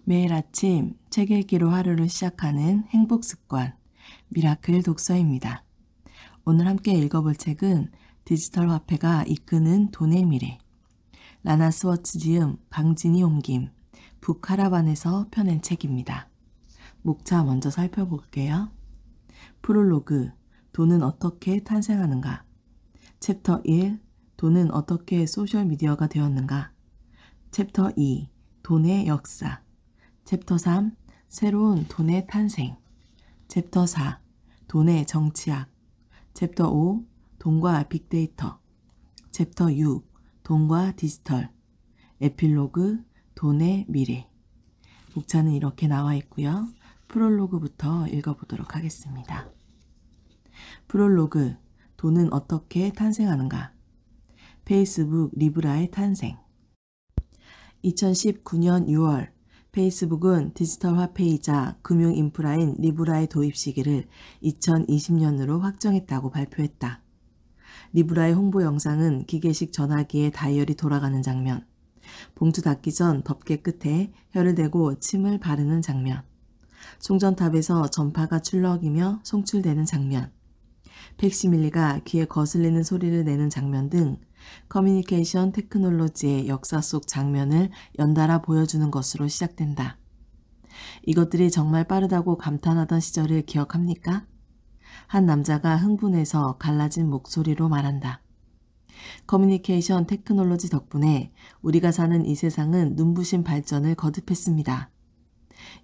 매일 아침 책 읽기로 하루를 시작하는 행복 습관, 미라클 독서입니다. 오늘 함께 읽어볼 책은 디지털 화폐가 이끄는 돈의 미래, 라나 스워츠 지음, 강진이 옮김, 북카라반에서 펴낸 책입니다. 목차 먼저 살펴볼게요. 프롤로그, 돈은 어떻게 탄생하는가? 챕터 1, 돈은 어떻게 소셜미디어가 되었는가? 챕터 2, 돈의 역사. 챕터 3, 새로운 돈의 탄생. 챕터 4, 돈의 정치학. 챕터 5, 돈과 빅데이터. 챕터 6, 돈과 디지털. 에필로그, 돈의 미래. 목차는 이렇게 나와 있고요. 프롤로그부터 읽어보도록 하겠습니다. 프롤로그, 돈은 어떻게 탄생하는가? 페이스북 리브라의 탄생. 2019년 6월 페이스북은 디지털 화폐이자 금융 인프라인 리브라의 도입 시기를 2020년으로 확정했다고 발표했다. 리브라의 홍보 영상은 기계식 전화기에 다이얼이 돌아가는 장면, 봉투 닫기 전 덮개 끝에 혀를 대고 침을 바르는 장면, 송전탑에서 전파가 출렁이며 송출되는 장면, 팩시밀리가 귀에 거슬리는 소리를 내는 장면 등 커뮤니케이션 테크놀로지의 역사 속 장면을 연달아 보여주는 것으로 시작된다. 이것들이 정말 빠르다고 감탄하던 시절을 기억합니까? 한 남자가 흥분해서 갈라진 목소리로 말한다. 커뮤니케이션 테크놀로지 덕분에 우리가 사는 이 세상은 눈부신 발전을 거듭했습니다.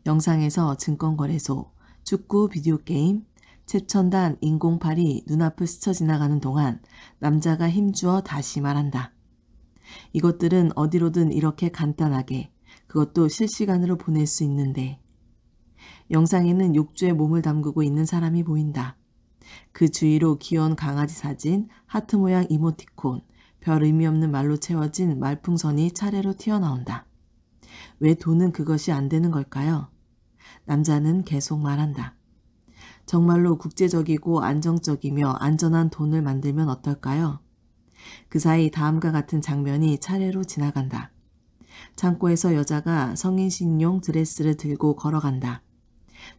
영상에서 증권거래소, 축구 비디오 게임, 최첨단 인공팔이 눈앞을 스쳐 지나가는 동안 남자가 힘주어 다시 말한다. 이것들은 어디로든 이렇게 간단하게, 그것도 실시간으로 보낼 수 있는데. 영상에는 욕조에 몸을 담그고 있는 사람이 보인다. 그 주위로 귀여운 강아지 사진, 하트 모양 이모티콘, 별 의미 없는 말로 채워진 말풍선이 차례로 튀어나온다. 왜 돈은 그것이 안 되는 걸까요? 남자는 계속 말한다. 정말로 국제적이고 안정적이며 안전한 돈을 만들면 어떨까요? 그 사이 다음과 같은 장면이 차례로 지나간다. 창고에서 여자가 성인식용 드레스를 들고 걸어간다.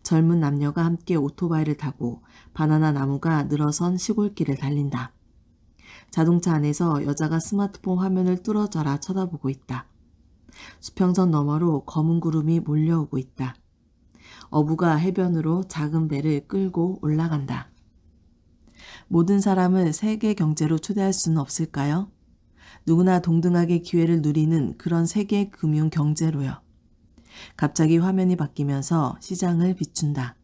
젊은 남녀가 함께 오토바이를 타고 바나나 나무가 늘어선 시골길을 달린다. 자동차 안에서 여자가 스마트폰 화면을 뚫어져라 쳐다보고 있다. 수평선 너머로 검은 구름이 몰려오고 있다. 어부가 해변으로 작은 배를 끌고 올라간다. 모든 사람을 세계 경제로 초대할 수는 없을까요? 누구나 동등하게 기회를 누리는 그런 세계 금융 경제로요. 갑자기 화면이 바뀌면서 시장을 비춘다.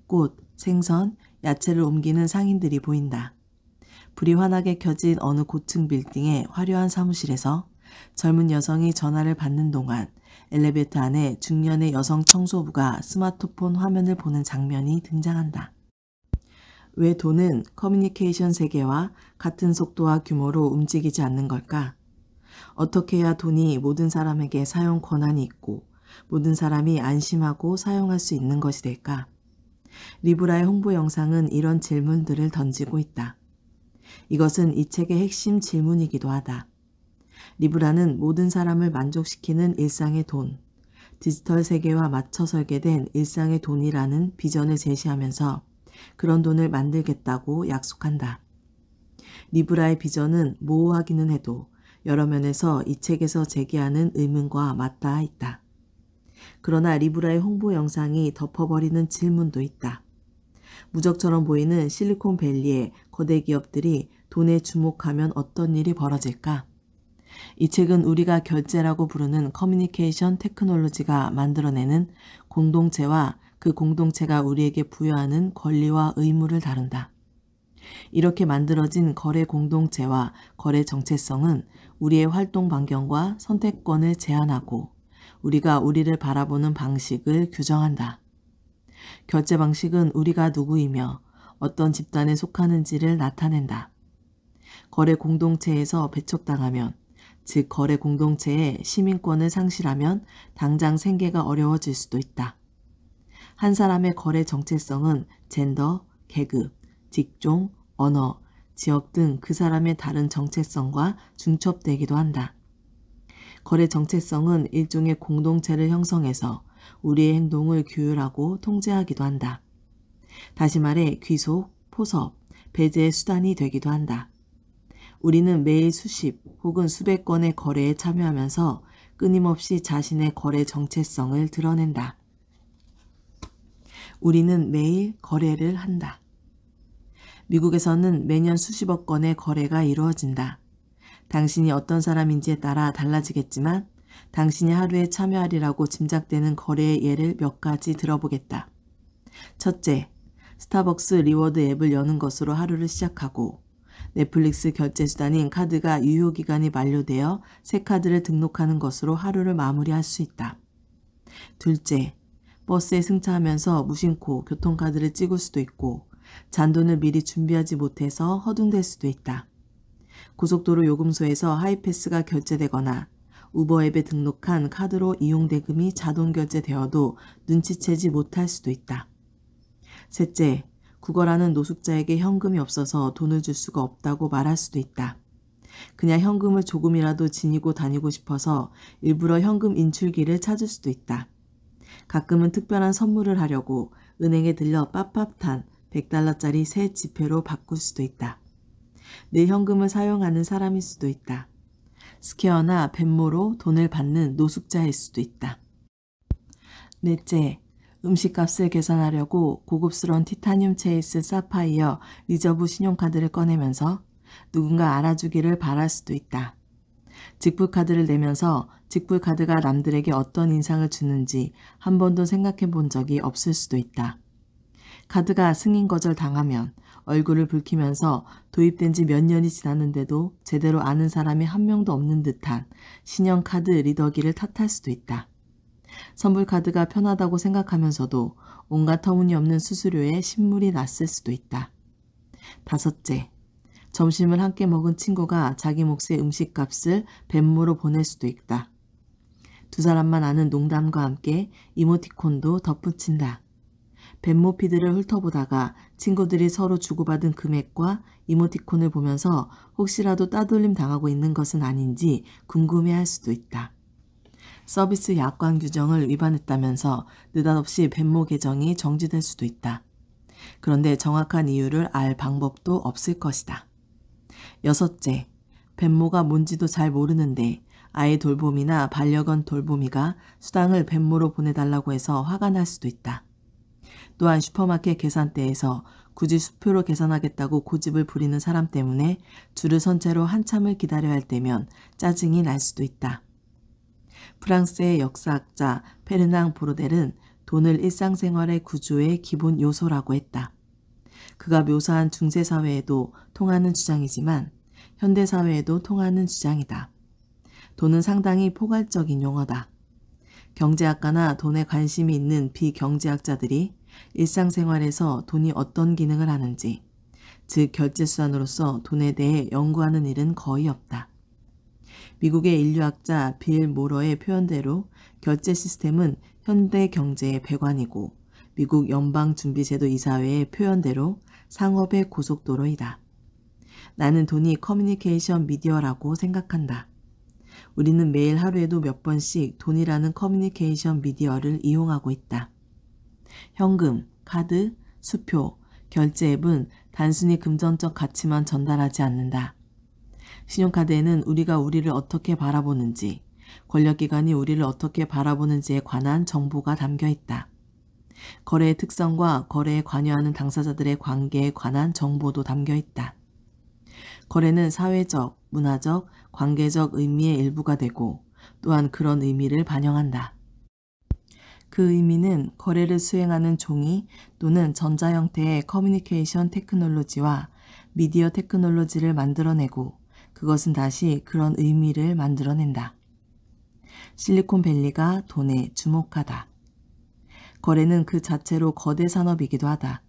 꽃, 생선, 야채를 옮기는 상인들이 보인다. 불이 환하게 켜진 어느 고층 빌딩의 화려한 사무실에서 젊은 여성이 전화를 받는 동안 엘리베이터 안에 중년의 여성 청소부가 스마트폰 화면을 보는 장면이 등장한다. 왜 돈은 커뮤니케이션 세계와 같은 속도와 규모로 움직이지 않는 걸까? 어떻게 해야 돈이 모든 사람에게 사용 권한이 있고 모든 사람이 안심하고 사용할 수 있는 것이 될까? 리브라의 홍보 영상은 이런 질문들을 던지고 있다. 이것은 이 책의 핵심 질문이기도 하다. 리브라는 모든 사람을 만족시키는 일상의 돈, 디지털 세계와 맞춰 설계된 일상의 돈이라는 비전을 제시하면서 그런 돈을 만들겠다고 약속한다. 리브라의 비전은 모호하기는 해도 여러 면에서 이 책에서 제기하는 의문과 맞닿아 있다. 그러나 리브라의 홍보 영상이 덮어버리는 질문도 있다. 무적처럼 보이는 실리콘밸리의 거대 기업들이 돈에 주목하면 어떤 일이 벌어질까? 이 책은 우리가 결제라고 부르는 커뮤니케이션 테크놀로지가 만들어내는 공동체와 그 공동체가 우리에게 부여하는 권리와 의무를 다룬다. 이렇게 만들어진 거래 공동체와 거래 정체성은 우리의 활동 반경과 선택권을 제한하고 우리가 우리를 바라보는 방식을 규정한다. 결제 방식은 우리가 누구이며 어떤 집단에 속하는지를 나타낸다. 거래 공동체에서 배척당하면, 즉 거래 공동체의 시민권을 상실하면 당장 생계가 어려워질 수도 있다. 한 사람의 거래 정체성은 젠더, 계급, 직종, 언어, 지역 등 그 사람의 다른 정체성과 중첩되기도 한다. 거래 정체성은 일종의 공동체를 형성해서 우리의 행동을 규율하고 통제하기도 한다. 다시 말해 귀속, 포섭, 배제의 수단이 되기도 한다. 우리는 매일 수십 혹은 수백 건의 거래에 참여하면서 끊임없이 자신의 거래 정체성을 드러낸다. 우리는 매일 거래를 한다. 미국에서는 매년 수십억 건의 거래가 이루어진다. 당신이 어떤 사람인지에 따라 달라지겠지만 당신이 하루에 참여하리라고 짐작되는 거래의 예를 몇 가지 들어보겠다. 첫째, 스타벅스 리워드 앱을 여는 것으로 하루를 시작하고 넷플릭스 결제 수단인 카드가 유효기간이 만료되어 새 카드를 등록하는 것으로 하루를 마무리할 수 있다. 둘째, 버스에 승차하면서 무심코 교통카드를 찍을 수도 있고 잔돈을 미리 준비하지 못해서 허둥댈 수도 있다. 고속도로 요금소에서 하이패스가 결제되거나 우버 앱에 등록한 카드로 이용대금이 자동 결제되어도 눈치채지 못할 수도 있다. 셋째, 구걸하는 노숙자에게 현금이 없어서 돈을 줄 수가 없다고 말할 수도 있다. 그냥 현금을 조금이라도 지니고 다니고 싶어서 일부러 현금 인출기를 찾을 수도 있다. 가끔은 특별한 선물을 하려고 은행에 들려 빳빳한 $100짜리 새 지폐로 바꿀 수도 있다. 늘 현금을 사용하는 사람일 수도 있다. 스퀘어나 벤모로 돈을 받는 노숙자일 수도 있다. 넷째, 음식값을 계산하려고 고급스러운 티타늄 체이스 사파이어 리저브 신용카드를 꺼내면서 누군가 알아주기를 바랄 수도 있다. 직불카드를 내면서 직불카드가 남들에게 어떤 인상을 주는지 한 번도 생각해 본 적이 없을 수도 있다. 카드가 승인 거절 당하면 얼굴을 붉히면서 도입된 지 몇 년이 지났는데도 제대로 아는 사람이 한 명도 없는 듯한 신용카드 리더기를 탓할 수도 있다. 선불카드가 편하다고 생각하면서도 온갖 터무니없는 수수료에 신물이 났을 수도 있다. 다섯째, 점심을 함께 먹은 친구가 자기 몫의 음식값을 벤모로 보낼 수도 있다. 두 사람만 아는 농담과 함께 이모티콘도 덧붙인다. 벤모 피드를 훑어보다가 친구들이 서로 주고받은 금액과 이모티콘을 보면서 혹시라도 따돌림 당하고 있는 것은 아닌지 궁금해할 수도 있다. 서비스 약관 규정을 위반했다면서 느닷없이 벤모 계정이 정지될 수도 있다. 그런데 정확한 이유를 알 방법도 없을 것이다. 여섯째, 벤모가 뭔지도 잘 모르는데 아이 돌봄이나 반려견 돌보미가 수당을 벤모로 보내달라고 해서 화가 날 수도 있다. 또한 슈퍼마켓 계산대에서 굳이 수표로 계산하겠다고 고집을 부리는 사람 때문에 줄을 선 채로 한참을 기다려야 할 때면 짜증이 날 수도 있다. 프랑스의 역사학자 페르낭 보로델은 돈을 일상생활의 구조의 기본 요소라고 했다. 그가 묘사한 중세사회에도 통하는 주장이지만 현대사회에도 통하는 주장이다. 돈은 상당히 포괄적인 용어다. 경제학가나 돈에 관심이 있는 비경제학자들이 일상생활에서 돈이 어떤 기능을 하는지, 즉 결제수단으로서 돈에 대해 연구하는 일은 거의 없다. 미국의 인류학자 빌 모러의 표현대로 결제 시스템은 현대 경제의 배관이고 미국 연방준비제도 이사회의 표현대로 상업의 고속도로이다. 나는 돈이 커뮤니케이션 미디어라고 생각한다. 우리는 매일 하루에도 몇 번씩 돈이라는 커뮤니케이션 미디어를 이용하고 있다. 현금, 카드, 수표, 결제 앱은 단순히 금전적 가치만 전달하지 않는다. 신용카드에는 우리가 우리를 어떻게 바라보는지, 권력기관이 우리를 어떻게 바라보는지에 관한 정보가 담겨 있다. 거래의 특성과 거래에 관여하는 당사자들의 관계에 관한 정보도 담겨 있다. 거래는 사회적, 문화적, 관계적 의미의 일부가 되고 또한 그런 의미를 반영한다. 그 의미는 거래를 수행하는 종이 또는 전자 형태의 커뮤니케이션 테크놀로지와 미디어 테크놀로지를 만들어내고 그것은 다시 그런 의미를 만들어낸다. 실리콘밸리가 돈에 주목하다. 거래는 그 자체로 거대 산업이기도 하다.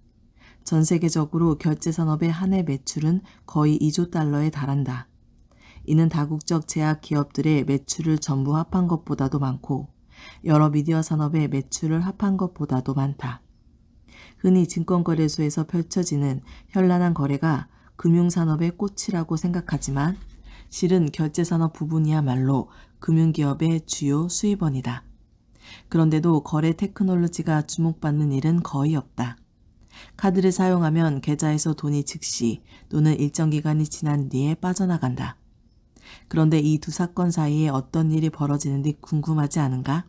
전 세계적으로 결제 산업의 한 해 매출은 거의 2조 달러에 달한다. 이는 다국적 제약 기업들의 매출을 전부 합한 것보다도 많고 여러 미디어 산업의 매출을 합한 것보다도 많다. 흔히 증권거래소에서 펼쳐지는 현란한 거래가 금융산업의 꽃이라고 생각하지만 실은 결제산업 부분이야말로 금융기업의 주요 수입원이다. 그런데도 거래 테크놀로지가 주목받는 일은 거의 없다. 카드를 사용하면 계좌에서 돈이 즉시 또는 일정 기간이 지난 뒤에 빠져나간다. 그런데 이 두 사건 사이에 어떤 일이 벌어지는지 궁금하지 않은가?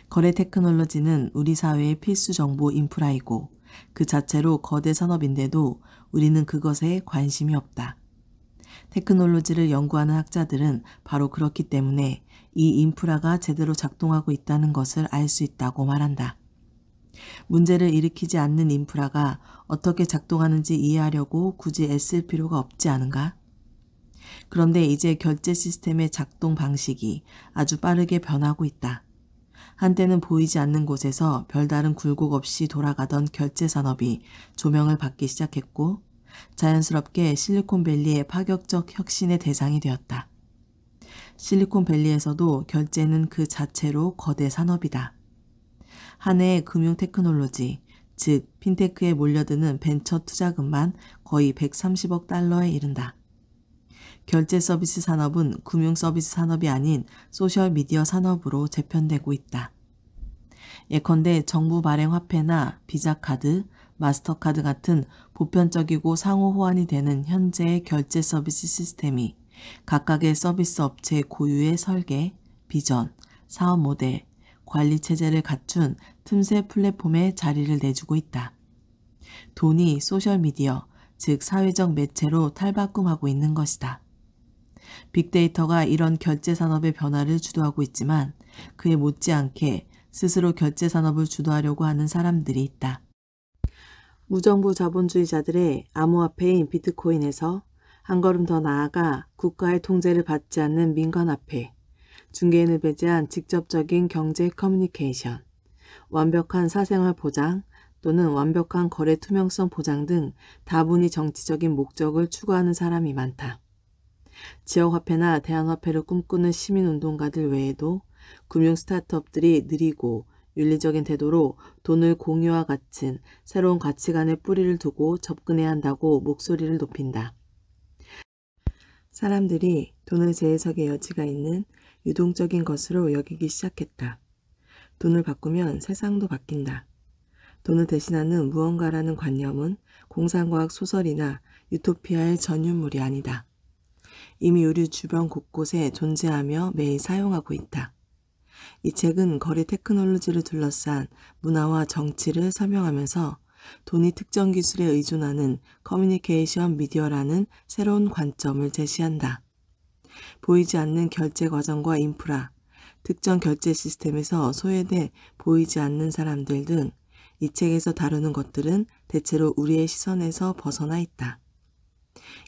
거래 테크놀로지는 우리 사회의 필수 정보 인프라이고 그 자체로 거대 산업인데도 우리는 그것에 관심이 없다. 테크놀로지를 연구하는 학자들은 바로 그렇기 때문에 이 인프라가 제대로 작동하고 있다는 것을 알 수 있다고 말한다. 문제를 일으키지 않는 인프라가 어떻게 작동하는지 이해하려고 굳이 애쓸 필요가 없지 않은가? 그런데 이제 결제 시스템의 작동 방식이 아주 빠르게 변하고 있다. 한때는 보이지 않는 곳에서 별다른 굴곡 없이 돌아가던 결제 산업이 조명을 받기 시작했고 자연스럽게 실리콘밸리의 파격적 혁신의 대상이 되었다. 실리콘밸리에서도 결제는 그 자체로 거대 산업이다. 한 해의 금융 테크놀로지, 즉 핀테크에 몰려드는 벤처 투자금만 거의 130억 달러에 이른다. 결제 서비스 산업은 금융 서비스 산업이 아닌 소셜미디어 산업으로 재편되고 있다. 예컨대 정부 발행 화폐나 비자카드, 마스터카드 같은 보편적이고 상호 호환이 되는 현재의 결제 서비스 시스템이 각각의 서비스 업체 고유의 설계, 비전, 사업 모델, 관리 체제를 갖춘 틈새 플랫폼에 자리를 내주고 있다. 돈이 소셜미디어, 즉 사회적 매체로 탈바꿈하고 있는 것이다. 빅데이터가 이런 결제 산업의 변화를 주도하고 있지만 그에 못지않게 스스로 결제 산업을 주도하려고 하는 사람들이 있다. 무정부 자본주의자들의 암호화폐인 비트코인에서 한 걸음 더 나아가 국가의 통제를 받지 않는 민간화폐, 중개인을 배제한 직접적인 경제 커뮤니케이션, 완벽한 사생활 보장 또는 완벽한 거래 투명성 보장 등 다분히 정치적인 목적을 추구하는 사람이 많다. 지역화폐나 대안화폐를 꿈꾸는 시민운동가들 외에도 금융 스타트업들이 느리고 윤리적인 태도로 돈을 공유와 같은 새로운 가치관에 뿌리를 두고 접근해야 한다고 목소리를 높인다. 사람들이 돈을 재해석의 여지가 있는 유동적인 것으로 여기기 시작했다. 돈을 바꾸면 세상도 바뀐다. 돈을 대신하는 무언가라는 관념은 공상과학 소설이나 유토피아의 전유물이 아니다. 이미 우리 주변 곳곳에 존재하며 매일 사용하고 있다. 이 책은 거래 테크놀로지를 둘러싼 문화와 정치를 설명하면서 돈이 특정 기술에 의존하는 커뮤니케이션 미디어라는 새로운 관점을 제시한다. 보이지 않는 결제 과정과 인프라, 특정 결제 시스템에서 소외돼 보이지 않는 사람들 등 이 책에서 다루는 것들은 대체로 우리의 시선에서 벗어나 있다.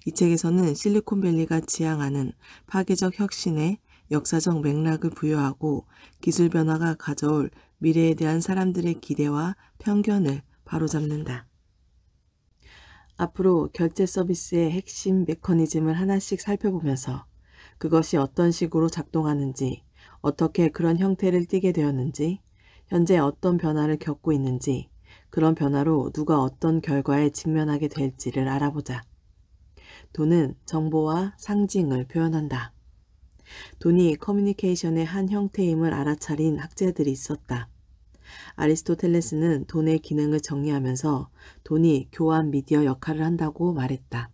이 책에서는 실리콘밸리가 지향하는 파괴적 혁신에 역사적 맥락을 부여하고 기술 변화가 가져올 미래에 대한 사람들의 기대와 편견을 바로잡는다. 앞으로 결제 서비스의 핵심 메커니즘을 하나씩 살펴보면서 그것이 어떤 식으로 작동하는지, 어떻게 그런 형태를 띠게 되었는지, 현재 어떤 변화를 겪고 있는지, 그런 변화로 누가 어떤 결과에 직면하게 될지를 알아보자. 돈은 정보와 상징을 표현한다. 돈이 커뮤니케이션의 한 형태임을 알아차린 학자들이 있었다. 아리스토텔레스는 돈의 기능을 정리하면서 돈이 교환 미디어 역할을 한다고 말했다.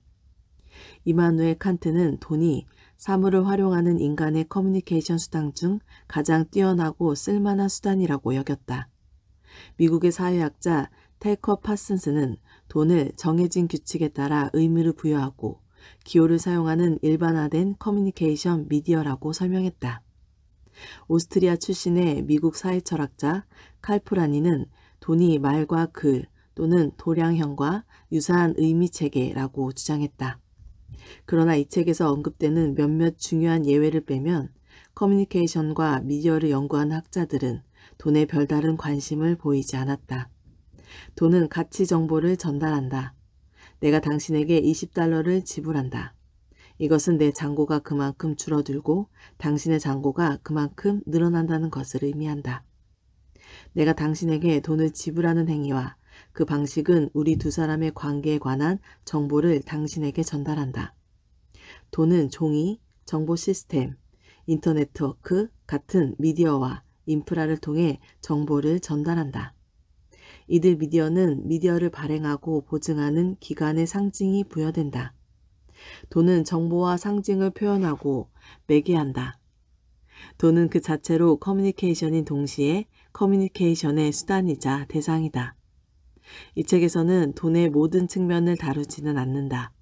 이마누엘 칸트는 돈이 사물을 활용하는 인간의 커뮤니케이션 수단 중 가장 뛰어나고 쓸만한 수단이라고 여겼다. 미국의 사회학자 텔커 파슨스는 돈을 정해진 규칙에 따라 의미를 부여하고 기호를 사용하는 일반화된 커뮤니케이션 미디어라고 설명했다. 오스트리아 출신의 미국 사회철학자 칼프라니는 돈이 말과 글 또는 도량형과 유사한 의미체계라고 주장했다. 그러나 이 책에서 언급되는 몇몇 중요한 예외를 빼면 커뮤니케이션과 미디어를 연구한 학자들은 돈에 별다른 관심을 보이지 않았다. 돈은 가치 정보를 전달한다. 내가 당신에게 20달러를 지불한다. 이것은 내 잔고가 그만큼 줄어들고 당신의 잔고가 그만큼 늘어난다는 것을 의미한다. 내가 당신에게 돈을 지불하는 행위와 그 방식은 우리 두 사람의 관계에 관한 정보를 당신에게 전달한다. 돈은 종이, 정보 시스템, 인터네트워크 같은 미디어와 인프라를 통해 정보를 전달한다. 이들 미디어는 미디어를 발행하고 보증하는 기관의 상징이 부여된다. 돈은 정보와 상징을 표현하고 매개한다. 돈은 그 자체로 커뮤니케이션인 동시에 커뮤니케이션의 수단이자 대상이다. 이 책에서는 돈의 모든 측면을 다루지는 않는다.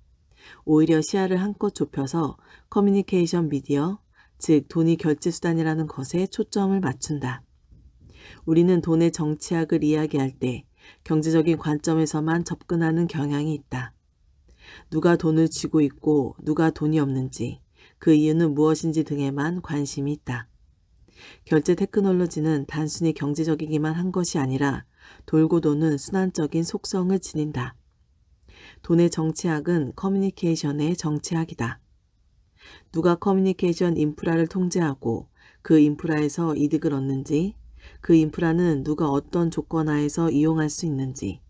오히려 시야를 한껏 좁혀서 커뮤니케이션 미디어, 즉 돈이 결제 수단이라는 것에 초점을 맞춘다. 우리는 돈의 정치학을 이야기할 때 경제적인 관점에서만 접근하는 경향이 있다. 누가 돈을 쥐고 있고 누가 돈이 없는지, 그 이유는 무엇인지 등에만 관심이 있다. 결제 테크놀로지는 단순히 경제적이기만 한 것이 아니라 돌고 도는 순환적인 속성을 지닌다. 돈의 정치학은 커뮤니케이션의 정치학이다. 누가 커뮤니케이션 인프라를 통제하고 그 인프라에서 이득을 얻는지, 그 인프라는 누가 어떤 조건 하에서 이용할 수 있는지,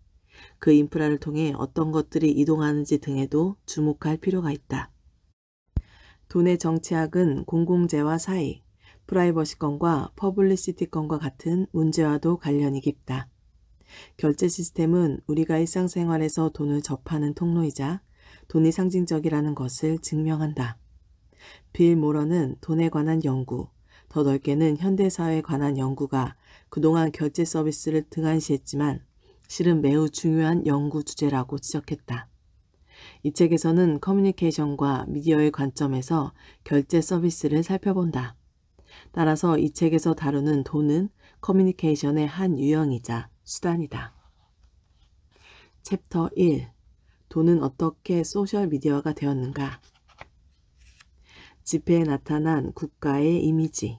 그 인프라를 통해 어떤 것들이 이동하는지 등에도 주목할 필요가 있다. 돈의 정치학은 공공재와 사익, 프라이버시권과 퍼블리시티권과 같은 문제와도 관련이 깊다. 결제 시스템은 우리가 일상생활에서 돈을 접하는 통로이자 돈이 상징적이라는 것을 증명한다. 빌 모러는 돈에 관한 연구, 더 넓게는 현대사회에 관한 연구가 그동안 결제 서비스를 등한시했지만 실은 매우 중요한 연구 주제라고 지적했다. 이 책에서는 커뮤니케이션과 미디어의 관점에서 결제 서비스를 살펴본다. 따라서 이 책에서 다루는 돈은 커뮤니케이션의 한 유형이자 수단이다. 챕터 1. 돈은 어떻게 소셜미디어가 되었는가? 지폐에 나타난 국가의 이미지.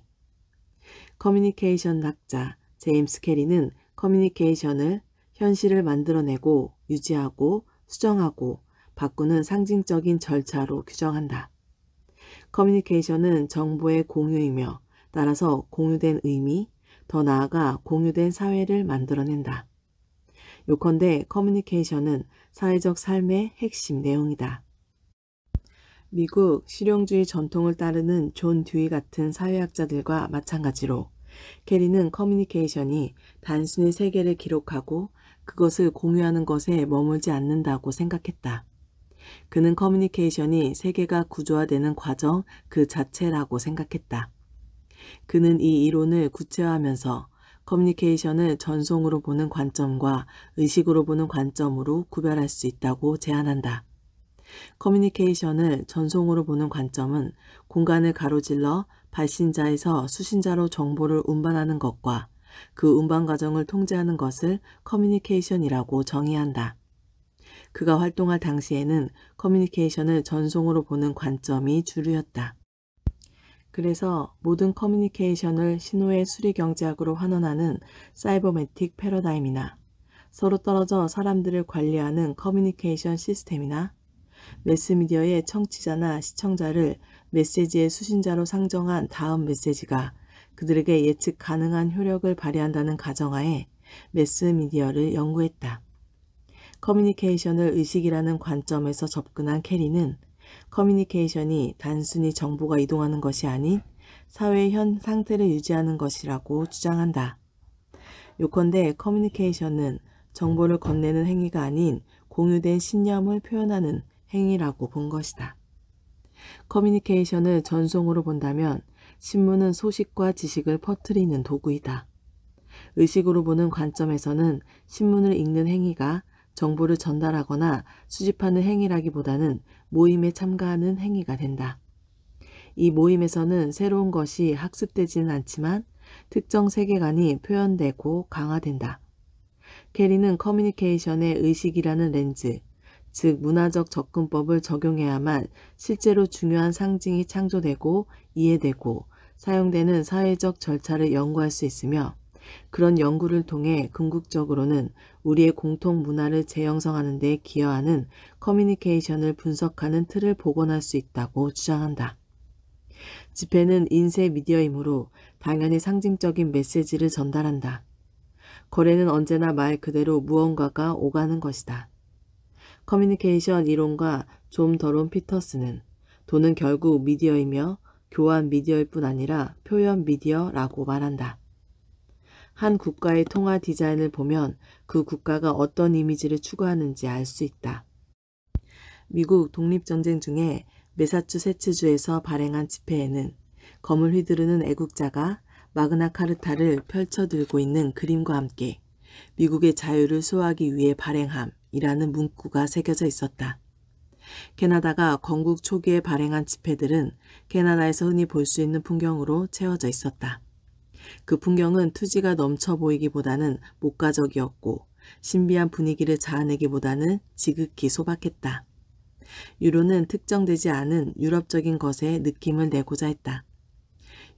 커뮤니케이션 학자 제임스 캐리는 커뮤니케이션을 현실을 만들어내고 유지하고 수정하고 바꾸는 상징적인 절차로 규정한다. 커뮤니케이션은 정보의 공유이며 따라서 공유된 의미, 더 나아가 공유된 사회를 만들어낸다. 요컨대 커뮤니케이션은 사회적 삶의 핵심 내용이다. 미국 실용주의 전통을 따르는 존 듀이 같은 사회학자들과 마찬가지로 캐리는 커뮤니케이션이 단순히 세계를 기록하고 그것을 공유하는 것에 머물지 않는다고 생각했다. 그는 커뮤니케이션이 세계가 구조화되는 과정 그 자체라고 생각했다. 그는 이 이론을 구체화하면서 커뮤니케이션을 전송으로 보는 관점과 의식으로 보는 관점으로 구별할 수 있다고 제안한다. 커뮤니케이션을 전송으로 보는 관점은 공간을 가로질러 발신자에서 수신자로 정보를 운반하는 것과 그 운반 과정을 통제하는 것을 커뮤니케이션이라고 정의한다. 그가 활동할 당시에는 커뮤니케이션을 전송으로 보는 관점이 주류였다. 그래서 모든 커뮤니케이션을 신호의 수리경제학으로 환원하는 사이버매틱 패러다임이나 서로 떨어져 사람들을 관리하는 커뮤니케이션 시스템이나 매스미디어의 청취자나 시청자를 메시지의 수신자로 상정한 다음 메시지가 그들에게 예측 가능한 효력을 발휘한다는 가정하에 매스미디어를 연구했다. 커뮤니케이션을 의식이라는 관점에서 접근한 캐리는 커뮤니케이션이 단순히 정보가 이동하는 것이 아닌 사회의 현 상태를 유지하는 것이라고 주장한다. 요컨대 커뮤니케이션은 정보를 건네는 행위가 아닌 공유된 신념을 표현하는 행위라고 본 것이다. 커뮤니케이션을 전송으로 본다면 신문은 소식과 지식을 퍼뜨리는 도구이다. 의식으로 보는 관점에서는 신문을 읽는 행위가 정보를 전달하거나 수집하는 행위라기보다는 모임에 참가하는 행위가 된다. 이 모임에서는 새로운 것이 학습되지는 않지만 특정 세계관이 표현되고 강화된다. 캐리는 커뮤니케이션의 의식이라는 렌즈, 즉 문화적 접근법을 적용해야만 실제로 중요한 상징이 창조되고 이해되고 사용되는 사회적 절차를 연구할 수 있으며 그런 연구를 통해 궁극적으로는 우리의 공통 문화를 재형성하는 데 기여하는 커뮤니케이션을 분석하는 틀을 복원할 수 있다고 주장한다. 지폐는 인쇄 미디어이므로 당연히 상징적인 메시지를 전달한다. 거래는 언제나 말 그대로 무언가가 오가는 것이다. 커뮤니케이션 이론가 존 더론 피터스는 돈은 결국 미디어이며 교환 미디어일 뿐 아니라 표현 미디어라고 말한다. 한 국가의 통화 디자인을 보면 그 국가가 어떤 이미지를 추구하는지 알 수 있다. 미국 독립전쟁 중에 매사추세츠주에서 발행한 지폐에는 검을 휘두르는 애국자가 마그나 카르타를 펼쳐들고 있는 그림과 함께 미국의 자유를 수호하기 위해 발행함이라는 문구가 새겨져 있었다. 캐나다가 건국 초기에 발행한 지폐들은 캐나다에서 흔히 볼 수 있는 풍경으로 채워져 있었다. 그 풍경은 투지가 넘쳐 보이기보다는 목가적이었고 신비한 분위기를 자아내기보다는 지극히 소박했다. 유로는 특정되지 않은 유럽적인 것에 느낌을 내고자 했다.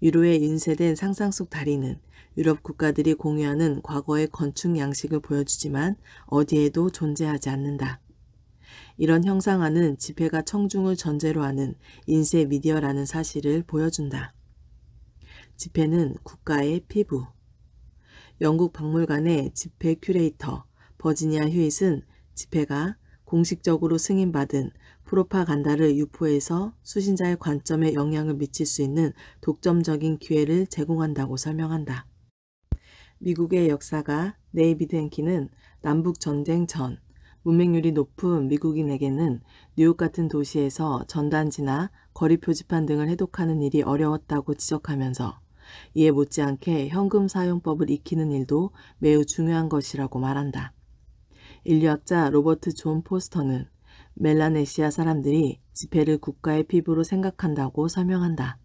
유로의 인쇄된 상상 속 다리는 유럽 국가들이 공유하는 과거의 건축 양식을 보여주지만 어디에도 존재하지 않는다. 이런 형상화는 지폐가 청중을 전제로 하는 인쇄 미디어라는 사실을 보여준다. 지폐는 국가의 피부. 영국 박물관의 지폐 큐레이터 버지니아 휴잇은 지폐가 공식적으로 승인받은 프로파간다를 유포해서 수신자의 관점에 영향을 미칠 수 있는 독점적인 기회를 제공한다고 설명한다. 미국의 역사가 데이비드 henke는 남북전쟁 전 문맹률이 높은 미국인에게는 뉴욕 같은 도시에서 전단지나 거리 표지판 등을 해독하는 일이 어려웠다고 지적하면서 이에 못지않게 현금 사용법을 익히는 일도 매우 중요한 것이라고 말한다. 인류학자 로버트 존 포스터는 멜라네시아 사람들이 지폐를 국가의 피부로 생각한다고 설명한다.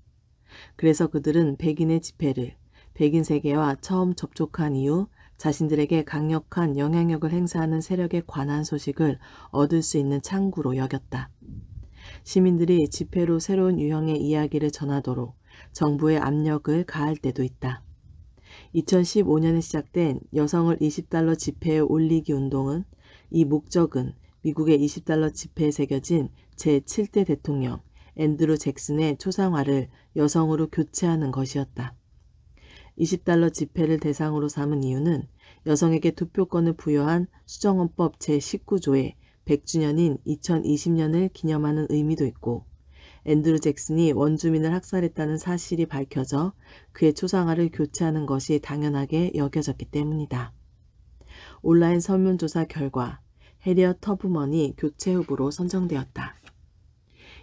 그래서 그들은 백인의 지폐를 백인 세계와 처음 접촉한 이후 자신들에게 강력한 영향력을 행사하는 세력에 관한 소식을 얻을 수 있는 창구로 여겼다. 시민들이 지폐로 새로운 유형의 이야기를 전하도록 정부의 압력을 가할 때도 있다. 2015년에 시작된 여성을 $20 지폐에 올리기 운동은 이 목적은 미국의 $20 지폐에 새겨진 제7대 대통령 앤드루 잭슨의 초상화를 여성으로 교체하는 것이었다. $20 지폐를 대상으로 삼은 이유는 여성에게 투표권을 부여한 수정헌법 제19조의 100주년인 2020년을 기념하는 의미도 있고 앤드루 잭슨이 원주민을 학살했다는 사실이 밝혀져 그의 초상화를 교체하는 것이 당연하게 여겨졌기 때문이다. 온라인 설문조사 결과 해리엇 터브먼이 교체 후보로 선정되었다.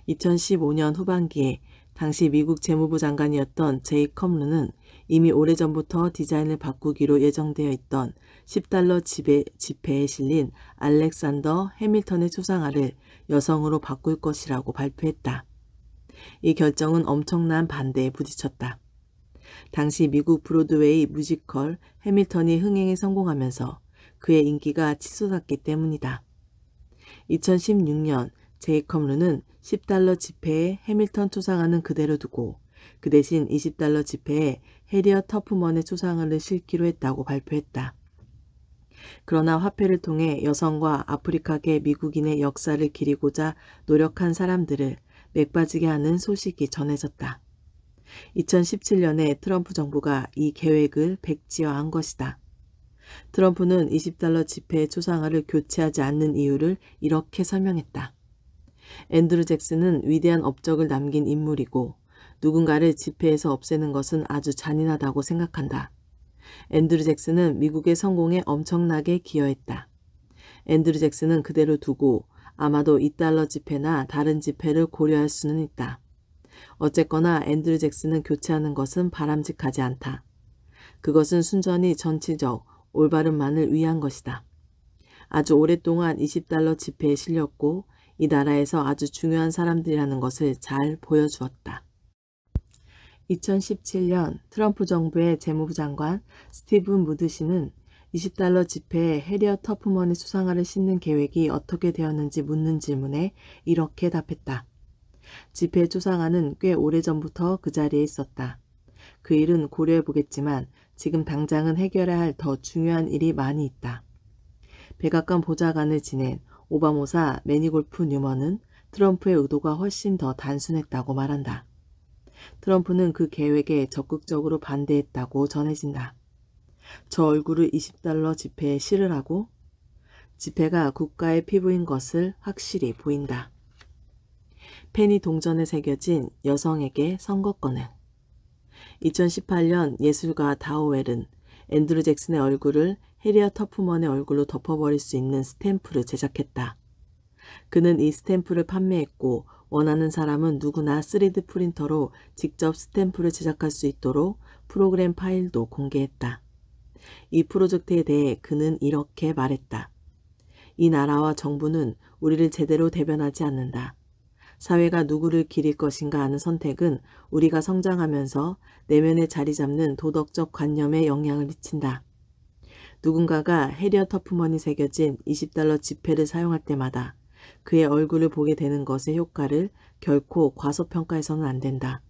2015년 후반기에 당시 미국 재무부 장관이었던 제이컵 루는 이미 오래전부터 디자인을 바꾸기로 예정되어 있던 $10 지폐에 실린 알렉산더 해밀턴의 초상화를 여성으로 바꿀 것이라고 발표했다. 이 결정은 엄청난 반대에 부딪혔다. 당시 미국 브로드웨이 뮤지컬 해밀턴이 흥행에 성공하면서 그의 인기가 치솟았기 때문이다. 2016년 제이컵 루는 $10 지폐에 해밀턴 초상화는 그대로 두고 그 대신 $20 지폐에 해리엇 터프먼의 초상화를 싣기로 했다고 발표했다. 그러나 화폐를 통해 여성과 아프리카계 미국인의 역사를 기리고자 노력한 사람들을 맥빠지게 하는 소식이 전해졌다. 2017년에 트럼프 정부가 이 계획을 백지화한 것이다. 트럼프는 $20 지폐의 초상화를 교체하지 않는 이유를 이렇게 설명했다. 앤드루 잭슨은 위대한 업적을 남긴 인물이고 누군가를 지폐에서 없애는 것은 아주 잔인하다고 생각한다. 앤드루 잭슨은 미국의 성공에 엄청나게 기여했다. 앤드루 잭슨은 그대로 두고 아마도 $2 지폐나 다른 지폐를 고려할 수는 있다. 어쨌거나 앤드루 잭슨은 교체하는 것은 바람직하지 않다. 그것은 순전히 정치적 올바름만을 위한 것이다. 아주 오랫동안 $20 지폐에 실렸고 이 나라에서 아주 중요한 사람들이라는 것을 잘 보여주었다. 2017년 트럼프 정부의 재무부 장관 스티븐 무드시는 $20 지폐에 해리엇 터프먼의 수상화를 싣는 계획이 어떻게 되었는지 묻는 질문에 이렇게 답했다. 지폐의 초상화는 꽤 오래전부터 그 자리에 있었다. 그 일은 고려해보겠지만 지금 당장은 해결해야 할 더 중요한 일이 많이 있다. 백악관 보좌관을 지낸 오바모사 매니골프 뉴먼은 트럼프의 의도가 훨씬 더 단순했다고 말한다. 트럼프는 그 계획에 적극적으로 반대했다고 전해진다. 저 얼굴을 $20 지폐에 실으라고? 지폐가 국가의 피부인 것을 확실히 보인다. 페니 동전에 새겨진 여성에게 선거권을. 2018년 예술가 다오웰은 앤드루 잭슨의 얼굴을 해리엇 터프먼의 얼굴로 덮어버릴 수 있는 스탬프를 제작했다. 그는 이 스탬프를 판매했고 원하는 사람은 누구나 3D 프린터로 직접 스탬프를 제작할 수 있도록 프로그램 파일도 공개했다. 이 프로젝트에 대해 그는 이렇게 말했다. 이 나라와 정부는 우리를 제대로 대변하지 않는다. 사회가 누구를 기릴 것인가 하는 선택은 우리가 성장하면서 내면에 자리 잡는 도덕적 관념에 영향을 미친다. 누군가가 해리엇 터프먼이 새겨진 $20 지폐를 사용할 때마다 그의 얼굴을 보게 되는 것의 효과를 결코 과소평가해서는 안 된다.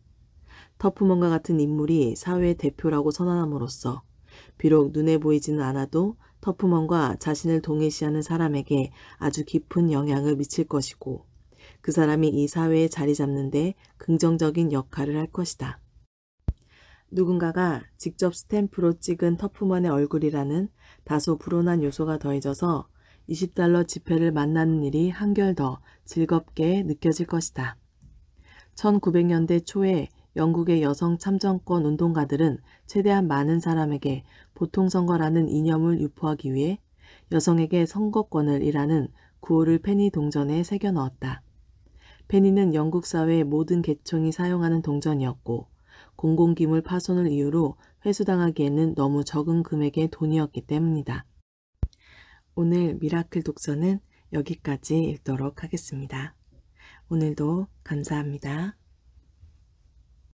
터프먼과 같은 인물이 사회의 대표라고 선언함으로써 비록 눈에 보이지는 않아도 터프먼과 자신을 동일시하는 사람에게 아주 깊은 영향을 미칠 것이고 그 사람이 이 사회에 자리 잡는 데 긍정적인 역할을 할 것이다. 누군가가 직접 스탬프로 찍은 터프먼의 얼굴이라는 다소 불온한 요소가 더해져서 $20 지폐를 만나는 일이 한결 더 즐겁게 느껴질 것이다. 1900년대 초에 영국의 여성 참정권 운동가들은 최대한 많은 사람에게 보통선거라는 이념을 유포하기 위해 여성에게 선거권을 이라는 구호를 페니 동전에 새겨 넣었다. 페니는 영국 사회의 모든 계층이 사용하는 동전이었고 공공기물 파손을 이유로 회수당하기에는 너무 적은 금액의 돈이었기 때문이다. 오늘 미라클 독서는 여기까지 읽도록 하겠습니다. 오늘도 감사합니다.